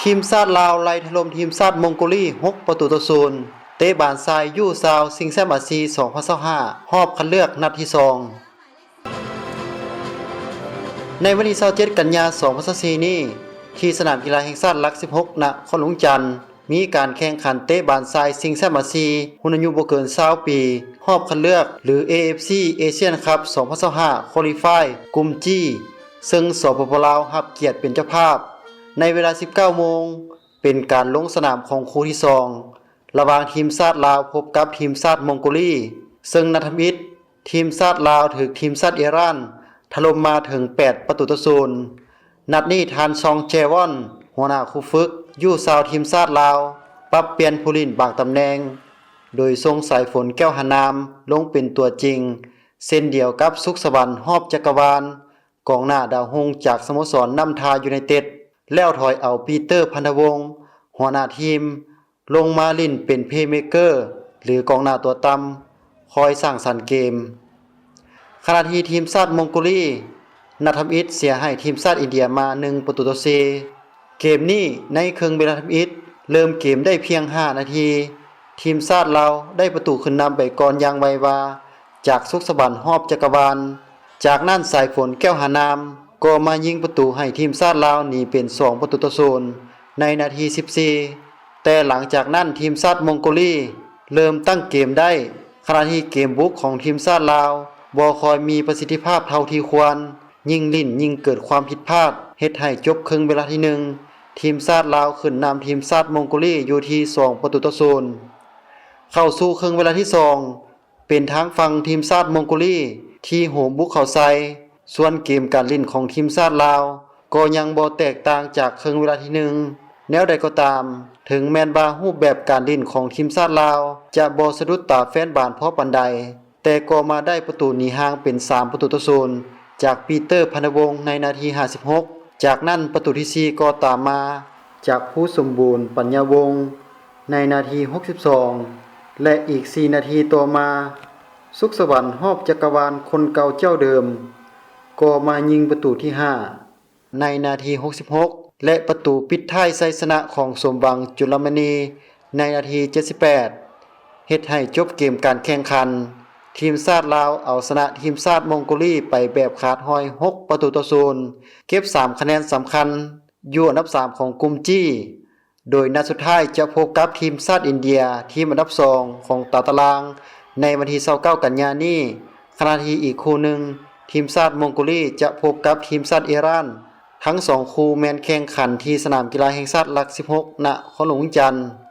ทีมชาติลาวไล่ถล่มทีมชาติมองโกลี6-0เตะบานทรายยู่ซาวชิงแชมป์อาเซียน2025รอบคัดเลือกนัดที่2ในวันที่27กันยายน2024นี้ที่สนามกีฬาแห่งชาติหลัก16ณคลองหลวงจันทน์มีการแข่งขันเตะบานทรายชิงแชมป์อาเซียนรุ่นอายุบ่เกิน20ปีรอบคัดเลือกหรือ AFC Asian Cup 2025 Qualify กลุ่ม G ซึ่งสปป.ลาวรับเกียรติเป็นเจ้าภาพในเวลา 19 โมงเป็นการลงสนามของคู่ที่2ระหว่างทีมชาติลาวพบกับทีมชาติมองโกลีซึ่งนัทมิตรทีมชาติลาวถูกทีมชาติอิหร่านถล่มมาถึง8-0นัดนี้ทานซองเจวอนหัวหน้าคู่ฝึกยู่ซาวทีมชาติลาวปรับเปลี่ยนผู้เล่นบางตำแหน่งโดยทรงสายฝนแก้วหานามลงเป็นตัวจริงเส้นเดียวกับสุขสวรรค์ฮอบจักรวาลกองหน้าดาวฮงจากสโมสรน้ำทายูไนเต็ดแล้วถอยเอาปีเตอร์พันธวงศ์หัวหน้าทีมลงมาลิ่นเป็นเพลย์เมกเกอร์หรือกองหน้าตัวต่ำคอยสร้างสรรค์เกมขณะที่ทีมชาติมองโกลีนัทมิตรเสียให้ทีมชาติอินเดียมา1-4เกมนี้ในครึ่งเวลาทำอิฐเริ่มเกมได้เพียง5นาทีทีมชาติลาวได้ประตูขึ้นนำไปก่อนอย่างไววาจากสุขสวรรค์ฮอบจักรวาลจากนั้นสายฝนแก้วหานามก็มายิงประตูให้ทีมชาติลาวหนีเป็น2-0ในนาที14แต่หลังจากนั้นทีมชาติมองโกลีเริ่มตั้งเกมได้ขณะที่เกมบุกของทีมชาติลาวบ่ค่อยมีประสิทธิภาพเท่าที่ควรยิ่งลิ่นยิ่งเกิดความผิดพลาดเฮ็ดให้จบครึ่งเวลาที่1ทีมชาติลาวขึ้นนำทีมชาติมองโกลีอยู่ที่2-0เข้าสู่ครึ่งเวลาที่2เป็นทางฝั่งทีมชาติมองโกลีที่โหมบุกเข้าใส่ส่วนเกมการเล่นของทีมชาติลาวก็ยังบ่แตกต่างจากครึ่งเวลาที่1แนวใดก็ตามถึงแม้นว่ารูปแบบการเล่นของทีมชาติลาวจะบ่สะดุดตาแฟนบาลพอปานใดแต่ก็มาได้ประตูหนีห่างเป็น3-0จากปีเตอร์พันธวงศ์ในนาที56จากนั้นประตูที่4ก็ตามมาจากผู้สมบูรณ์ปัญญาวงศ์ในนาที62และอีก4นาทีต่อมาสุขสวรรค์ฮอบจักรวาลคนเก่าเจ้าเดิมก็มายิงประตูที่5ในนาที66และประตูปิดท้ายชัยชนะของสมหวังจุลมณีในนาที78เฮ็ดให้จบเกมการแข่งขันทีมชาติลาวเอาชนะทีมชาติมองโกลีไปแบบขาดหอย6-0เก็บ3คะแนนสำคัญอยู่อันดับ3ของกลุ่มจีโดยนัดสุดท้ายจะพบกับทีมชาติอินเดียทีมอันดับ2ของตารางในวันที่29กันยายนนี้ขณะที่อีกคู่หนึ่งทีมชาติมองโกลีจะพบกับทีมชาติอิหร่านทั้ง2คู่แมนแข่งขันที่สนามกีฬาแห่งชาติหลัก16ณคลองหลวงจันทน์